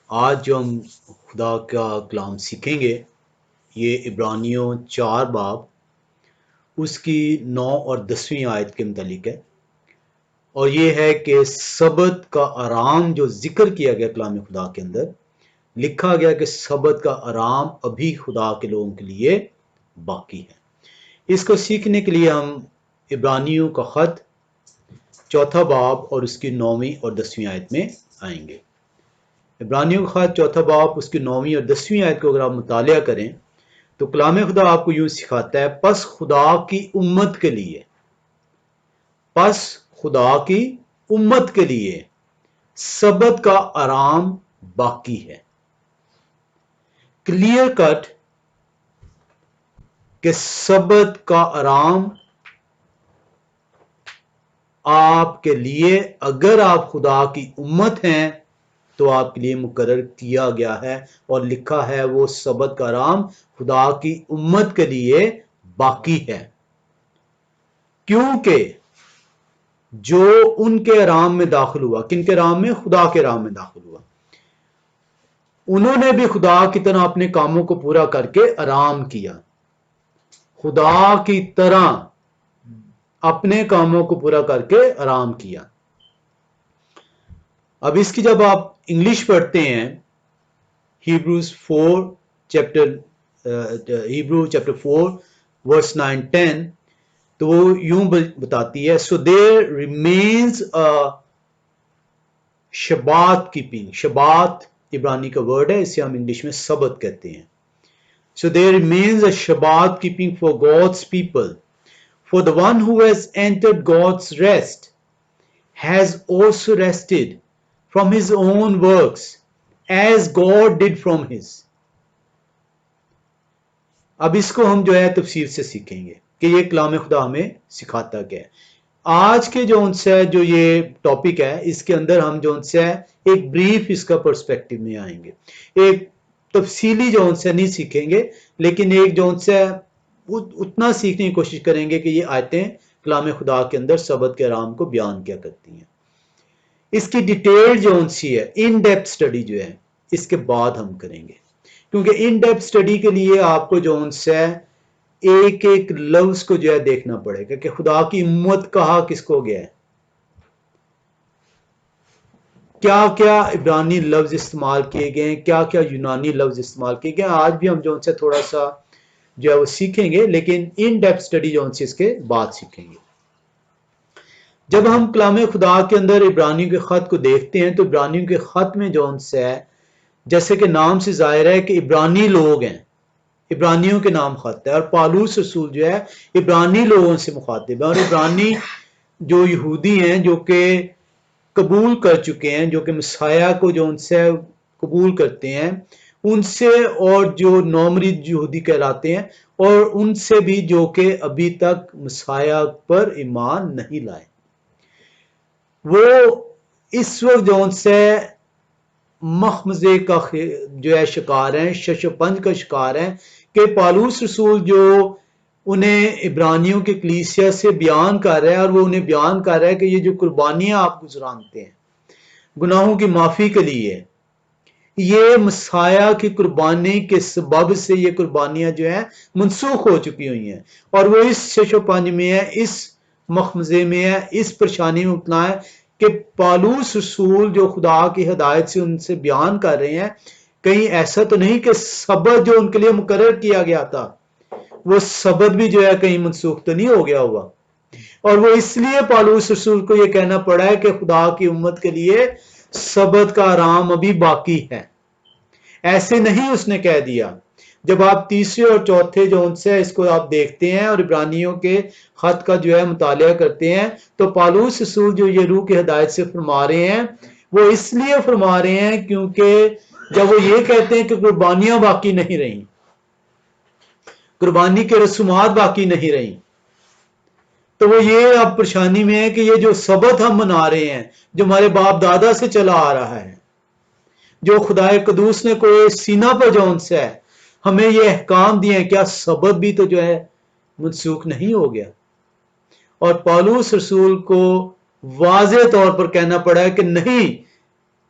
آج جو ہم خدا کا کلام سیکھیں گے یہ عبرانیوں 4 باب اس کی 9 اور 10ویں آیت کے متعلق ہے، اور یہ ہے کہ سبت کا آرام جو ذکر کیا گیا کلام خدا کے اندر، لکھا گیا کہ سبت کا آرام ابھی خدا کے لوگوں کے لیے باقی ہے۔ اس کو سیکھنے کے لیے ہم عبرانیوں کا خط 4 باب اور اس کی 9ویں اور 10ویں آیت میں آئیں گے۔ عبرانیوں کا خط 4 باب اس کی 9ویں اور 10ویں آیت کو اگر آپ مطالعہ کریں تو کلام خدا آپ کو یوں سکھاتا ہے، پس خدا کی امت کے لیے، پس خدا کی امت کے لیے سبت کا آرام باقی ہے۔ کلیئر کٹ کہ سبت کا آرام آپ کے لیے، اگر آپ خدا کی امت ہیں تو آپ کے لیے مقرر کیا گیا ہے اور لکھا ہے، وہ سبت کا آرام خدا کی امت کے لیے باقی ہے، کیونکہ جو ان کے آرام میں داخل ہوا، کن کے آرام میں؟ خدا کے آرام میں داخل ہوا، انہوں نے بھی خدا کی طرح اپنے کاموں کو پورا کر کے آرام کیا، خدا کی طرح اپنے کاموں کو پورا کر کے آرام کیا۔ اب اس کی جب آپ انگلش پڑھتے ہیں، ہیبروز 4 چیپٹر 4 ورس 9-10، تو وہ یوں بتاتی ہے، سو دیر ریمینز شبات کیپنگ، شبات عبرانی کا ورڈ ہے، اسے ہم انگلش میں سبت کہتے ہیں۔ So there remains a sabbath keeping for God's people, for the one who has entered God's rest has also rested from his own works as God did from his۔ اب اس کو ہم جو ہے تفسیر سے سیکھیں گے کہ یہ کلام خدا ہمیں سکھاتا کیا ہے۔ آج کے جو ان سے جو یہ ٹاپک ہے، اس کے اندر ہم جو ان سے ایک بریف اس کا پرسپیکٹو میں آئیں گے، ایک تفصیلی جو ان سے نہیں سیکھیں گے، لیکن ایک جو ان سے اتنا سیکھنے کی کوشش کریں گے کہ یہ آیتیں کلام خدا کے اندر سبت کے آرام کو بیان کیا کرتی ہیں۔ اس کی ڈیٹیل جو ان سی ہے، ان ڈیپتھ سٹڈی جو ہے، اس کے بعد ہم کریں گے، کیونکہ ان ڈیپتھ سٹڈی کے لیے آپ کو جو ان سے ایک ایک لفظ کو جو ہے دیکھنا پڑے گا کہ خدا کی امت کہا کس کو گیا ہے، کیا کیا عبرانی لفظ استعمال کیے گئے ہیں، کیا کیا یونانی لفظ استعمال کیے گئے ہیں۔ آج بھی ہم جو ان سے تھوڑا سا جو ہے وہ سیکھیں گے، لیکن ان ڈیپتھ سٹڈی جو ان سے اس کے بعد سیکھیں گے۔ جب ہم کلام خدا کے اندر عبرانیوں کے خط کو دیکھتے ہیں تو عبرانیوں کے خط میں جو ان سے ہے، جیسے کہ نام سے ظاہر ہے کہ عبرانی لوگ ہیں، عبرانیوں کے نام خط ہے، اور پالوس رسول جو ہے عبرانی لوگوں سے مخاطب ہے، اور عبرانی جو یہودی ہیں جو کہ قبول کر چکے ہیں، جو کہ مسیح کو جو ان سے قبول کرتے ہیں، ان سے، اور جو نومرید یہودی کہلاتے ہیں، اور ان سے بھی جو کہ ابھی تک مسیح پر ایمان نہیں لائے، وہ اس وقت جو ان سے مخمزے کا جو ہے شکار ہیں، شش و پنج کا شکار ہیں کہ پالوس رسول جو انہیں عبرانیوں کے کلیسیا سے بیان کر رہا ہے، اور وہ انہیں بیان کر رہا ہے کہ یہ جو قربانیاں آپ گزرانتے ہیں گناہوں کی معافی کے لیے، یہ مسیح کی قربانی کے سبب سے یہ قربانیاں جو ہیں منسوخ ہو چکی ہوئی ہیں، اور وہ اس شش و پنج میں ہے، اس مخمزے میں ہے، اس پریشانی میں مبتلا ہے کہ پالوس رسول جو خدا کی ہدایت سے ان سے بیان کر رہے ہیں، کہیں ایسا تو نہیں کہ سبت جو ان کے لیے مقرر کیا گیا تھا، وہ سبت بھی جو ہے کہیں منسوخ تو نہیں ہو گیا ہوگا۔ اور وہ اس لیے پالوس رسول کو یہ کہنا پڑا ہے کہ خدا کی امت کے لیے سبت کا آرام ابھی باقی ہے، ایسے نہیں اس نے کہہ دیا۔ جب آپ تیسرے اور چوتھے جو ان سے اس کو آپ دیکھتے ہیں اور عبرانیوں کے خط کا جو ہے مطالعہ کرتے ہیں، تو پالوس رسول جو یہ روح کی ہدایت سے فرما رہے ہیں، وہ اس لیے فرما رہے ہیں کیونکہ جب وہ یہ کہتے ہیں کہ قربانیاں باقی نہیں رہیں، قربانی کے رسومات باقی نہیں رہیں، تو وہ یہ اب پریشانی میں ہے کہ یہ جو سبت ہم منا رہے ہیں، جو ہمارے باپ دادا سے چلا آ رہا ہے، جو خدا قدوس نے کوئی سینہ پر جو ان سے ہے ہمیں یہ احکام دیے ہیں، کیا سبت بھی تو جو ہے منسوخ نہیں ہو گیا؟ اور پالوس رسول کو واضح طور پر کہنا پڑا ہے کہ نہیں،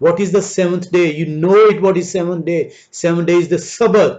what is the 7th day? You know it, what is 7th day? 7th day is the Sabbath.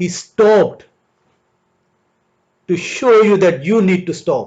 he stopped to show you that you need to stop,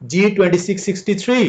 G2663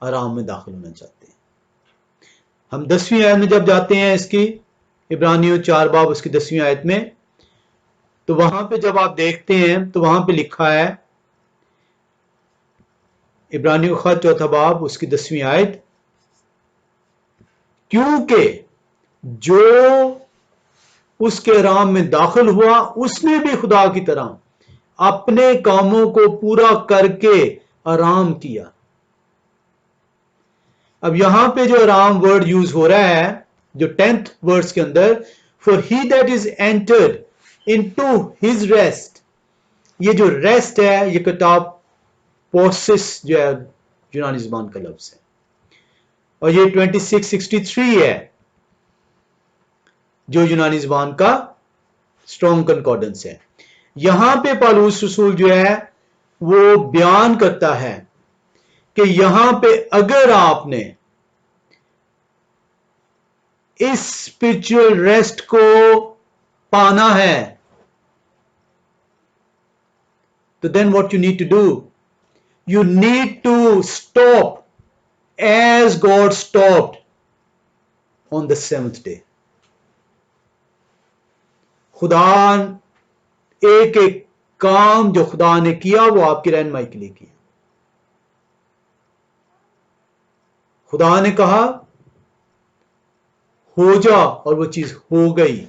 آرام میں داخل ہونا چاہتے ہیں. ہم 10ویں آیت میں جب جاتے ہیں اس کی، عبرانیوں 4 باب اس کی 10ویں آیت میں، تو وہاں پہ جب آپ دیکھتے ہیں تو وہاں پہ لکھا ہے، عبرانیوں کا خط 4 باب اس کی 10ویں آیت، کیونکہ جو اس کے آرام میں داخل ہوا اس نے بھی خدا کی طرح اپنے کاموں کو پورا کر کے آرام کیا. اب یہاں پہ جو آرام ورڈ یوز ہو رہا ہے جو 10th ورس کے اندر، for he that is entered into his rest, یہ جو ریسٹ ہے یہ کتاب پوسس جو ہے یونانی زبان کا لفظ ہے، اور یہ 2663 ہے جو یونانی زبان کا اسٹرانگ کنکارڈنس ہے. یہاں پہ پالوس رسول جو ہے وہ بیان کرتا ہے کہ یہاں پہ اگر آپ نے اس اسپرچل ریسٹ کو پانا ہے تو then what you need to do, you need to stop as God stopped on the 7th day. خدا ایک ایک کام جو خدا نے کیا وہ آپ کی رہنمائی کے لیے کیا. خدا نے کہا ہو جا اور وہ چیز ہو گئی،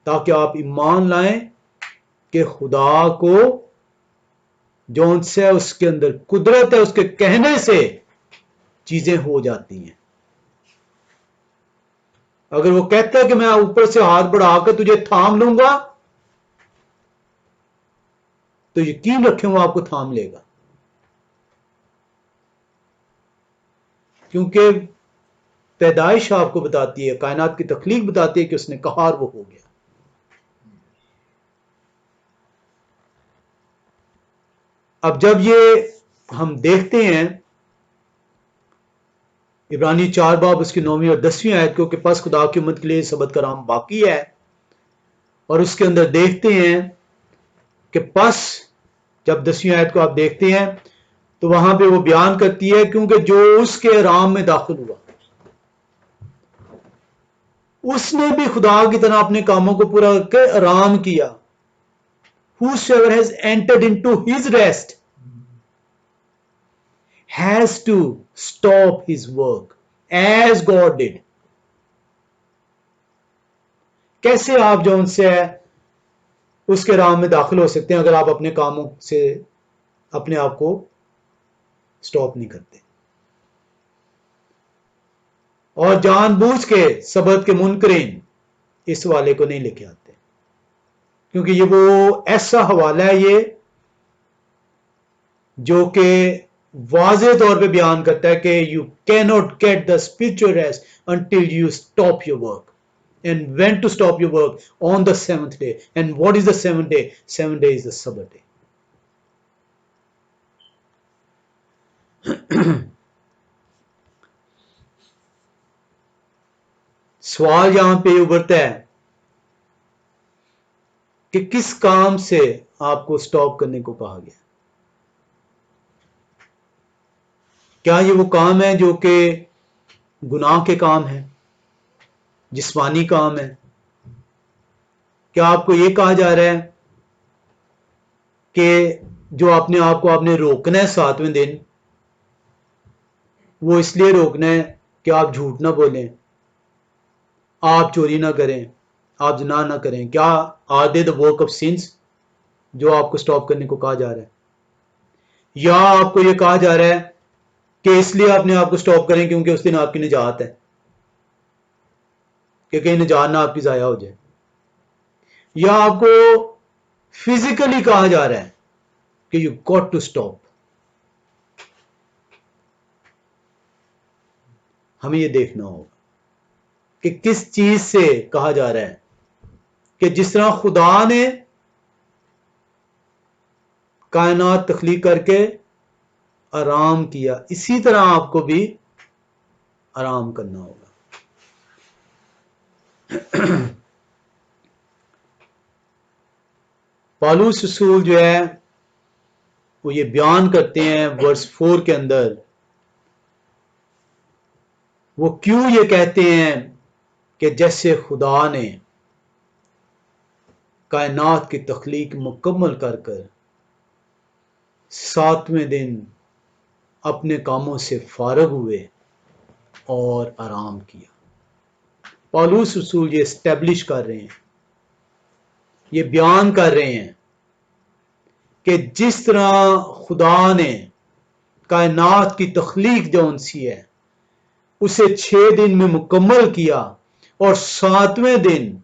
تاکہ آپ ایمان لائیں کہ خدا کو جون سے اس کے اندر قدرت ہے، اس کے کہنے سے چیزیں ہو جاتی ہیں. اگر وہ کہتا ہے کہ میں اوپر سے ہاتھ بڑھا کر تجھے تھام لوں گا تو یقین رکھیں وہ آپ کو تھام لے گا، کیونکہ پیدائش آپ کو بتاتی ہے، کائنات کی تخلیق بتاتی ہے کہ اس نے کہا اور وہ ہو گیا. اب جب یہ ہم دیکھتے ہیں عبرانی 4 باب اس کی 9ویں اور 10ویں آیت کو کہ پس خدا کی امت کے لیے سبت کا نام باقی ہے، اور اس کے اندر دیکھتے ہیں کہ پس جب 10ویں آیت کو آپ دیکھتے ہیں تو وہاں پہ وہ بیان کرتی ہے کیونکہ جو اس کے آرام میں داخل ہوا اس نے بھی خدا کی طرح اپنے کاموں کو پورا کر کے آرام کیا. Whosoever has entered into his rest has to stop his work as God did. کیسے آپ جو ان سے اس کے آرام میں داخل ہو سکتے ہیں اگر آپ اپنے کاموں سے اپنے آپ کو سٹاپ نہیں کرتے اور جان بوجھ کے سبت کے منکرین اس حوالے کو نہیں لے کے آتے، کیونکہ یہ وہ ایسا حوالہ ہے یہ جو کہ واضح طور پہ بیان کرتا ہے کہ you can't get the spiritual rest until you stop your work. And when to stop your work? On the 7th day. And what is the 7th day? 7th day is the Sabbath day. سوال یہاں پہ ابھرتا ہے کہ کس کام سے آپ کو stop کرنے کو کہا گیا؟ کیا یہ وہ کام ہے جو کہ گناہ کے کام ہے، جسمانی کام ہے؟ کیا آپ کو یہ کہا جا رہا ہے کہ جو اپنے آپ کو آپ نے روکنا ہے 7ویں دن، وہ اس لیے روکنا ہے کہ آپ جھوٹ نہ بولیں، آپ چوری نہ کریں، آپ زنا نہ کریں؟ کیا are they the work of sins جو آپ کو سٹاپ کرنے کو کہا جا رہا ہے؟ یا آپ کو یہ کہا جا رہا ہے کہ اس لیے اپنے آپ کو سٹاپ کریں کیونکہ اس دن آپ کی نجات ہے، کہ کہیں نجات نہ آپ کی ضائع ہو جائے؟ یا آپ کو فزیکلی کہا جا رہا ہے کہ یو گاٹ ٹو سٹاپ؟ ہمیں یہ دیکھنا ہوگا کہ کس چیز سے کہا جا رہا ہے کہ جس طرح خدا نے کائنات تخلیق کر کے آرام کیا اسی طرح آپ کو بھی آرام کرنا ہوگا. پالوس رسول جو ہے وہ یہ بیان کرتے ہیں ورس 4 کے اندر وہ کیوں یہ کہتے ہیں کہ جیسے خدا نے کائنات کی تخلیق مکمل کر کر 7ویں دن اپنے کاموں سے فارغ ہوئے اور آرام کیا. پالوس رسول یہ اسٹیبلش کر رہے ہیں، یہ بیان کر رہے ہیں کہ جس طرح خدا نے کائنات کی تخلیق جو انسی ہے اسے 6 دن میں مکمل کیا، اور 7ویں دن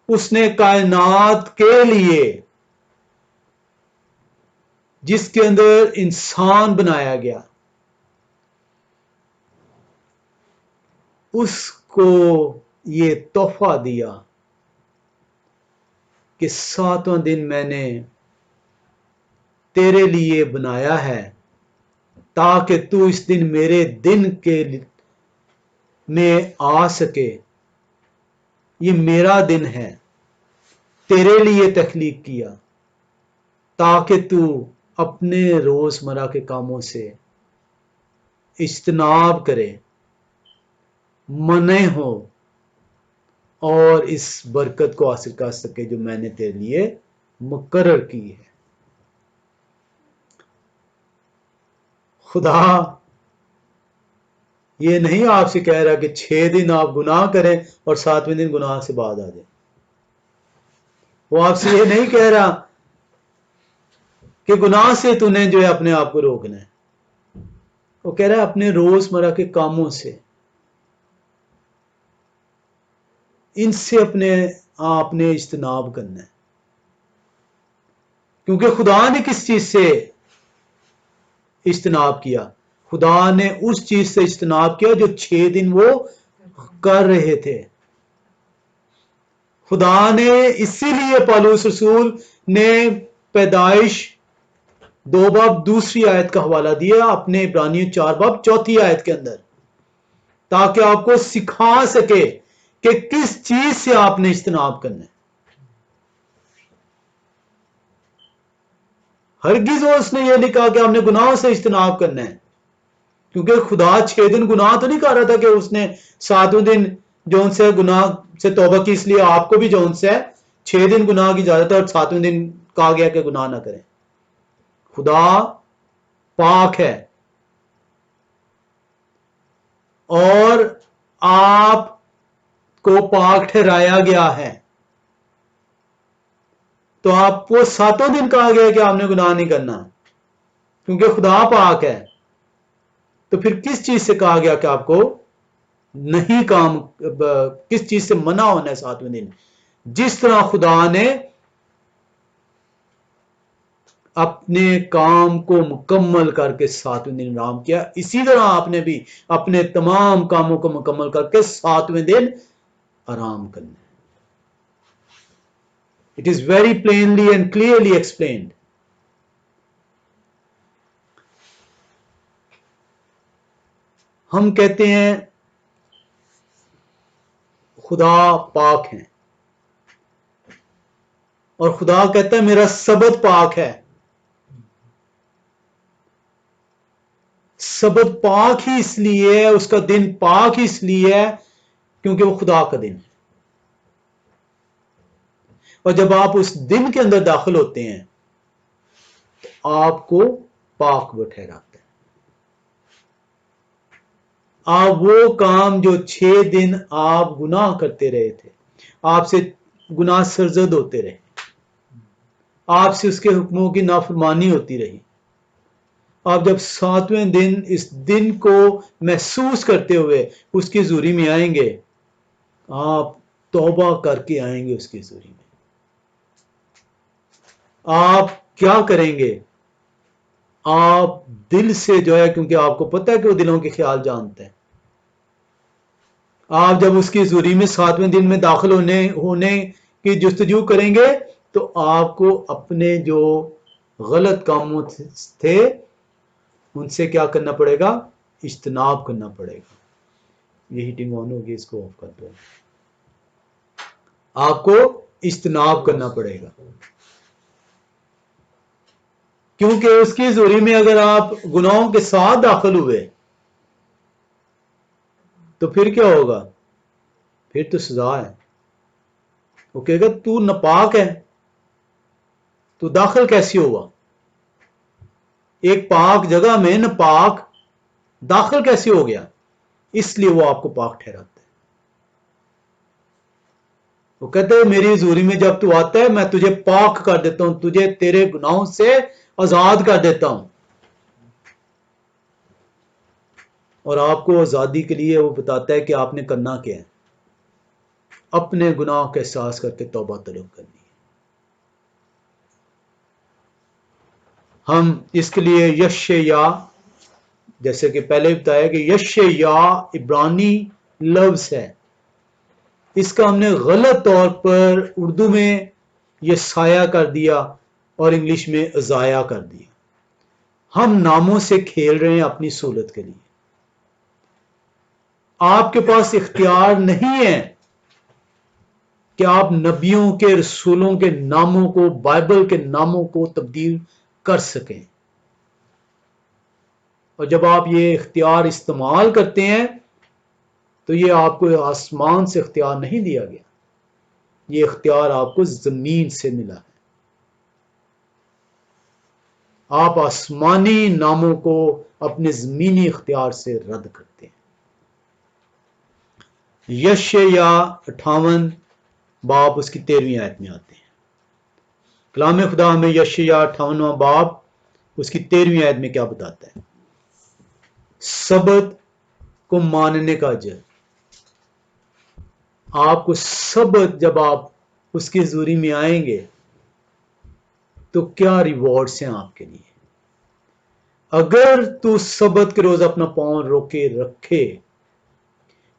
اس نے کائنات کے لیے جس کے اندر انسان بنایا گیا اس کو یہ تحفہ دیا کہ 7واں دن میں نے تیرے لیے بنایا ہے تاکہ تو اس دن میرے دن کے میں آ سکے. یہ میرا دن ہے، تیرے لیے تخلیق کیا تاکہ تو اپنے روزمرہ کے کاموں سے اجتناب کرے، منع ہو اور اس برکت کو حاصل کر سکے جو میں نے تیرے لیے مقرر کی ہے. خدا یہ نہیں آپ سے کہہ رہا کہ 6 دن آپ گناہ کریں اور 7ویں دن گناہ سے بعد آ جائیں. وہ آپ سے یہ نہیں کہہ رہا کہ گناہ سے تو نے جو ہے اپنے آپ کو روکنا ہے. وہ کہہ رہا ہے اپنے روزمرہ کے کاموں سے، ان سے آپ نے اجتناب کرنا ہے. کیونکہ خدا نے کس چیز سے اجتناب کیا؟ خدا نے اس چیز سے اجتناب کیا جو 6 دن وہ کر رہے تھے. خدا نے اسی لیے پالوس رسول نے پیدائش 2 باب 2 آیت کا حوالہ دیا اپنے عبرانیوں 4 باب 4 آیت کے اندر، تاکہ آپ کو سکھا سکے کہ کس چیز سے آپ نے اجتناب کرنا ہے. ہرگز اس نے یہ نہیں کہا کہ آپ نے گناہوں سے اجتناب کرنا ہے، کیونکہ خدا 6 دن گناہ تو نہیں کر رہا تھا کہ اس نے 7ویں دن جون سے گناہ سے توبہ کی، اس لیے آپ کو بھی جون سے 6 دن گناہ کی اجازت ہے اور 7ویں دن کہا گیا کہ گناہ نہ کریں. خدا پاک ہے اور آپ کو پاک ٹھہرایا گیا ہے، تو آپ کو 7واں دن کہا گیا کہ آپ نے گناہ نہیں کرنا کیونکہ خدا پاک ہے. تو پھر کس چیز سے کہا گیا کہ آپ کو نہیں کام، کس چیز سے منع ہونا ہے 7ویں دن؟ جس طرح خدا نے اپنے کام کو مکمل کر کے 7ویں دن آرام کیا، اسی طرح آپ نے بھی اپنے تمام کاموں کو مکمل کر کے 7ویں دن آرام کرنا ہے. It is very plainly and clearly explained. ہم کہتے ہیں خدا پاک ہیں اور خدا کہتا ہے میرا سبت پاک ہے. سبت پاک ہی اس لیے ہے، اس کا دن پاک ہی اس لیے ہے کیونکہ وہ خدا کا دن ہے. اور جب آپ اس دن کے اندر داخل ہوتے ہیں تو آپ کو پاک وہ ٹھہراتا ہے. آپ وہ کام جو 6 دن آپ گناہ کرتے رہے تھے، آپ سے گناہ سرزد ہوتے رہے، آپ سے اس کے حکموں کی نافرمانی ہوتی رہی، آپ جب 7ویں دن اس دن کو محسوس کرتے ہوئے اس کی حضوری میں آئیں گے، آپ توبہ کر کے آئیں گے اس کی حضوری میں. آپ کیا کریں گے؟ آپ دل سے جو ہے، کیونکہ آپ کو پتہ ہے کہ وہ دلوں کے خیال جانتے ہیں، آپ جب اس کی حضوری میں 7ویں دن میں داخل ہونے کی جستجو کریں گے تو آپ کو اپنے جو غلط کاموں تھے ان سے کیا کرنا پڑے گا؟ اجتناب کرنا پڑے گا. یہ ہیٹنگ آن ہوگی، اس کو آف کر دو. آپ کو اجتناب کرنا پڑے گا کیونکہ اس کی حضوری میں اگر آپ گناہوں کے ساتھ داخل ہوئے تو پھر کیا ہوگا؟ پھر تو سزا ہے. وہ کہے گا تو ناپاک ہے، تو داخل کیسے ہوا؟ ایک پاک جگہ میں ناپاک داخل کیسے ہو گیا؟ اس لیے وہ آپ کو پاک ٹھہراتا ہے. وہ کہتے ہیں میری حضوری میں جب تو آتا ہے میں تجھے پاک کر دیتا ہوں، تجھے تیرے گناہوں سے آزاد کر دیتا ہوں. اور آپ کو آزادی کے لیے وہ بتاتا ہے کہ آپ نے کرنا کیا ہے. اپنے گناہ کا احساس کر کے توبہ طلب کرنی ہے. ہم اس کے لیے یشیا، جیسے کہ پہلے بتایا کہ یشیا عبرانی لفظ ہے، اس کا ہم نے غلط طور پر اردو میں یہ سایہ کر دیا اور انگلش میں ازایا کر دیا. ہم ناموں سے کھیل رہے ہیں اپنی سہولت کے لیے. آپ کے پاس اختیار نہیں ہے کہ آپ نبیوں کے، رسولوں کے ناموں کو، بائبل کے ناموں کو تبدیل کر سکیں. اور جب آپ یہ اختیار استعمال کرتے ہیں تو یہ آپ کو آسمان سے اختیار نہیں دیا گیا، یہ اختیار آپ کو زمین سے ملا ہے. آپ آسمانی ناموں کو اپنے زمینی اختیار سے رد کرتے ہیں. یشیا 58 باب اس کی 13ویں آیت میں آتے ہیں. کلام خدا ہمیں یشیا 58 باب اس کی 13ویں آیت میں کیا بتاتا ہے؟ سبت کو ماننے کا اجر. آپ کو سبت، جب آپ اس کی حضوری میں آئیں گے تو کیا ریوارڈز ہیں آپ کے لیے. اگر تو سبت کے روز اپنا پاؤں روکے رکھے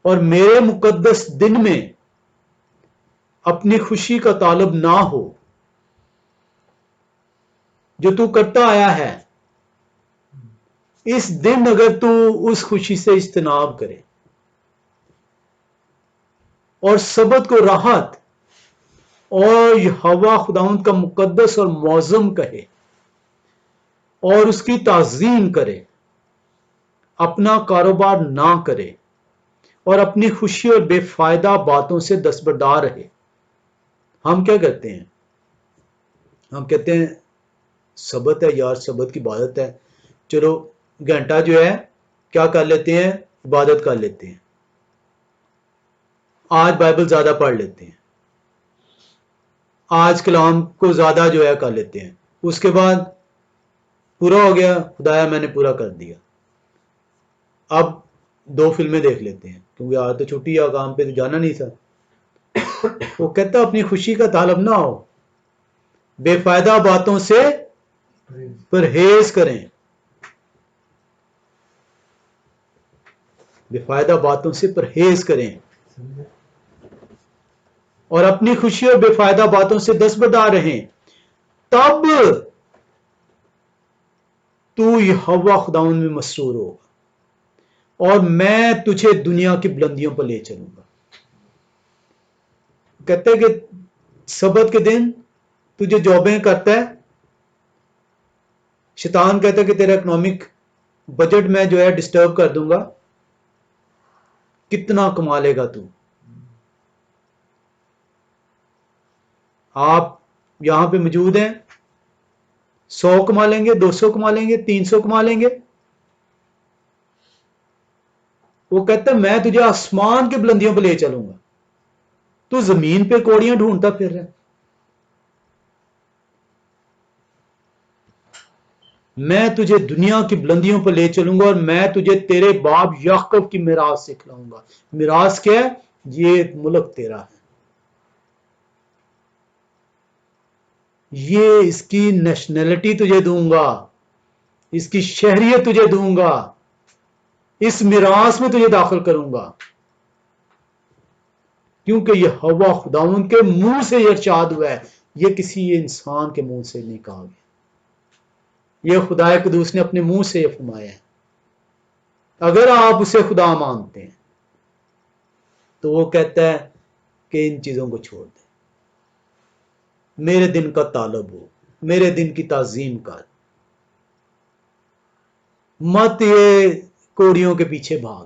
اور میرے مقدس دن میں اپنی خوشی کا طالب نہ ہو جو تو کرتا آیا ہے، اس دن اگر تو اس خوشی سے اجتناب کرے اور سبت کو راحت اور یہوہ خداوند کا مقدس اور معظم کہے اور اس کی تعظیم کرے، اپنا کاروبار نہ کرے اور اپنی خوشی اور بے فائدہ باتوں سے دستبردار رہے. ہم کیا کرتے ہیں؟ ہم کہتے ہیں سبت ہے یار، سبت کی عبادت ہے، چلو گھنٹہ جو ہے کیا کر لیتے ہیں؟ عبادت کر لیتے ہیں. آج بائبل زیادہ پڑھ لیتے ہیں، آج کلام کو زیادہ جو ہے کر لیتے ہیں. اس کے بعد پورا ہو گیا، خدایا میں نے پورا کر دیا، اب 2 فلمیں دیکھ لیتے ہیں کیونکہ آج تو چھٹی یا کام پہ تو جانا نہیں تھا. وہ کہتا اپنی خوشی کا طالب نہ ہو، بے فائدہ باتوں سے پرہیز کریں، بے فائدہ باتوں سے پرہیز کریں اور اپنی خوشی اور بے فائدہ باتوں سے دستبردار رہیں. تب تو یہوہ خداوند میں مسرور ہوگا اور میں تجھے دنیا کی بلندیوں پر لے چلوں گا. کہتے ہیں کہ سبت کے دن تجھے جابیں کرتا ہے، شیطان کہتا ہے کہ تیرا اکنامک بجٹ میں جو ہے ڈسٹرب کر دوں گا، کتنا کما لے گا تو. آپ یہاں پہ موجود ہیں، 100 کما لیں گے، 200 کما لیں گے، 300 کما لیں گے. وہ کہتا ہے میں تجھے آسمان کی بلندیوں پہ لے چلوں گا، تو زمین پہ کوڑیاں ڈھونڈتا پھر رہا ہے. میں تجھے دنیا کی بلندیوں پر لے چلوں گا اور میں تجھے تیرے باپ یعقوب کی میراث سے کھلاؤں گا. میراث کیا ہے؟ یہ ملک تیرا ہے، یہ اس کی نیشنلٹی تجھے دوں گا، اس کی شہریت تجھے دوں گا، اس میراث میں تجھے داخل کروں گا. کیونکہ یہ یہوہ خداوند کے منہ سے یہ ارشاد ہوا ہے، یہ کسی انسان کے منہ سے نہیں کہا گیا، یہ خدا قدوس نے اپنے منہ سے یہ فرمایا ہے. اگر آپ اسے خدا مانتے ہیں تو وہ کہتا ہے کہ ان چیزوں کو چھوڑ دیں، میرے دن کا طالب ہو، میرے دن کی تعظیم کر، مت یہ کوڑیوں کے پیچھے بھاگ.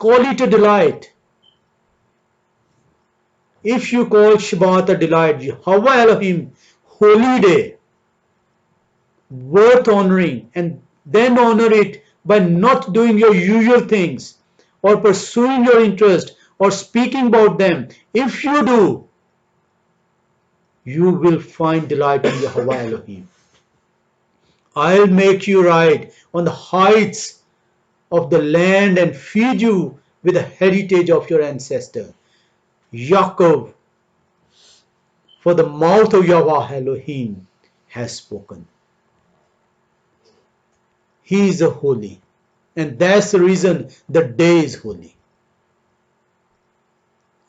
call it a delight. If you call Shabbat a delight, Yahweh Elohim, holy day, worth honoring, and then honor it by not doing your usual things or pursuing your interest or speaking about them. If you do, you will find delight in Yahweh Elohim. I'll make you ride on the heights of the land and feed you with the heritage of your ancestor Yaakov, for the mouth of Yahweh Elohim has spoken. He is a holy, and that's the reason the day is holy.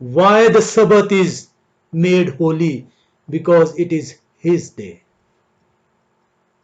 Why the Sabbath is made holy? Because it is his day.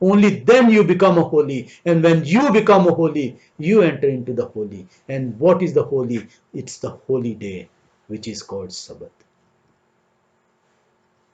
Only then you become a holy, and when you become a holy, you enter into the holy. And what is the holy? It's the holy day, which is called Sabbath.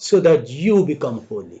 so that you become holy.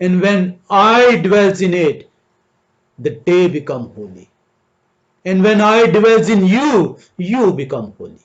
And when I dwells in it, the day become holy. And when I dwells in you, you become holy.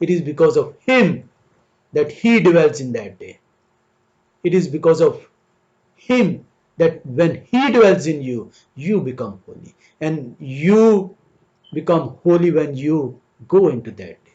It is because of him that he dwells in that day. It is because of him that when he dwells in you, you become holy. And you become holy when you go into that day.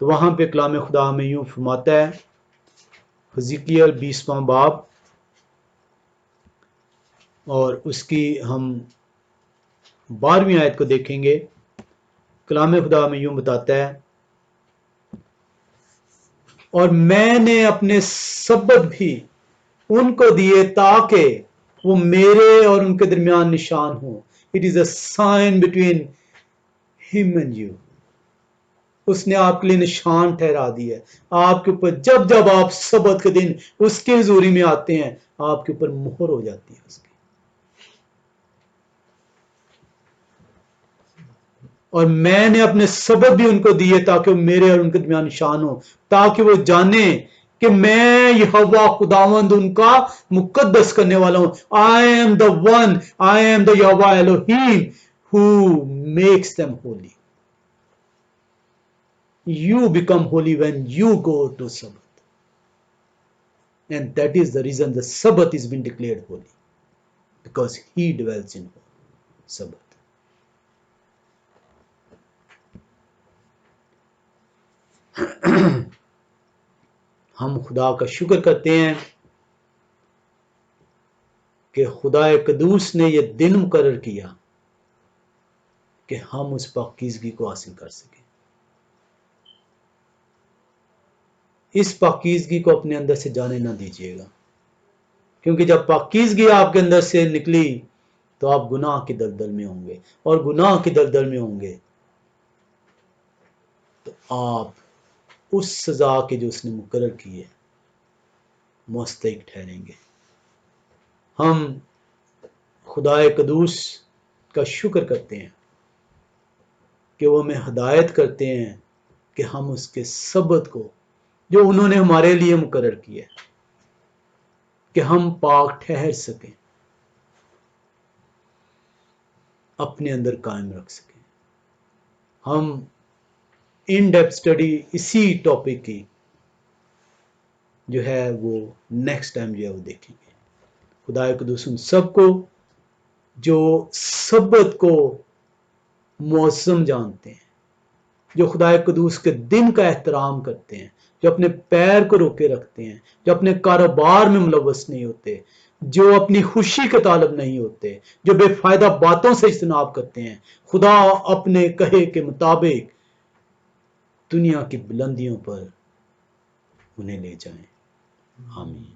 تو وہاں پہ کلام خدا ہمیں یوں فرماتا ہے، حزقیل 20واں باب اور اس کی ہم 12ویں آیت کو دیکھیں گے۔ کلام خدا ہمیں یوں بتاتا ہے، اور میں نے اپنے سبت بھی ان کو دیے تاکہ وہ میرے اور ان کے درمیان نشان ہوں۔ It is a sign between ہم اینڈ یو۔ اس نے آپ کے لیے نشان ٹھہرا دیا ہے آپ کے اوپر، جب جب آپ سبت کے دن اس کی حضوری میں آتے ہیں آپ کے اوپر مہر ہو جاتی ہے اس کی۔ اور میں نے اپنے سبت بھی ان کو دیے تاکہ وہ میرے اور ان کے درمیان نشان ہو، تاکہ وہ جانیں کہ میں یہوہ خداوند ان کا مقدس کرنے والا ہوں۔ I am the one, I am the Yahweh Elohim who makes them holy. You become holy when you go to Sabbath. And that is the reason the Sabbath is been declared holy. Because he dwells in Sabbath. ہم خدا کا شکر کرتے ہیں کہ خدا قدوس نے یہ دن مقرر کیا کہ ہم اس پاکیزگی کو حاصل کر سکیں۔ اس پاکیزگی کو اپنے اندر سے جانے نہ دیجیے گا، کیونکہ جب پاکیزگی آپ کے اندر سے نکلی تو آپ گناہ کی دلدل میں ہوں گے، اور گناہ کی دلدل میں ہوں گے تو آپ اس سزا کے جو اس نے مقرر کی ہے مستحق ٹھہریں گے۔ ہم خدا قدوس کا شکر کرتے ہیں کہ وہ ہمیں ہدایت کرتے ہیں کہ ہم اس کے سبت کو جو انہوں نے ہمارے لیے مقرر کیا ہے کہ ہم پاک ٹھہر سکیں، اپنے اندر قائم رکھ سکیں۔ ہم ان ڈیپتھ اسٹڈی اسی ٹاپک کی جو ہے وہ نیکسٹ ٹائم جو ہے وہ دیکھیں گے۔ خدا قدوس ان سب کو جو سبت کو معظم جانتے ہیں، جو خدا قدوس کے دن کا احترام کرتے ہیں، جو اپنے پیر کو روکے رکھتے ہیں، جو اپنے کاروبار میں ملوث نہیں ہوتے، جو اپنی خوشی کے طالب نہیں ہوتے، جو بے فائدہ باتوں سے اجتناب کرتے ہیں، خدا اپنے کہے کے مطابق دنیا کی بلندیوں پر انہیں لے جائیں۔ آمین۔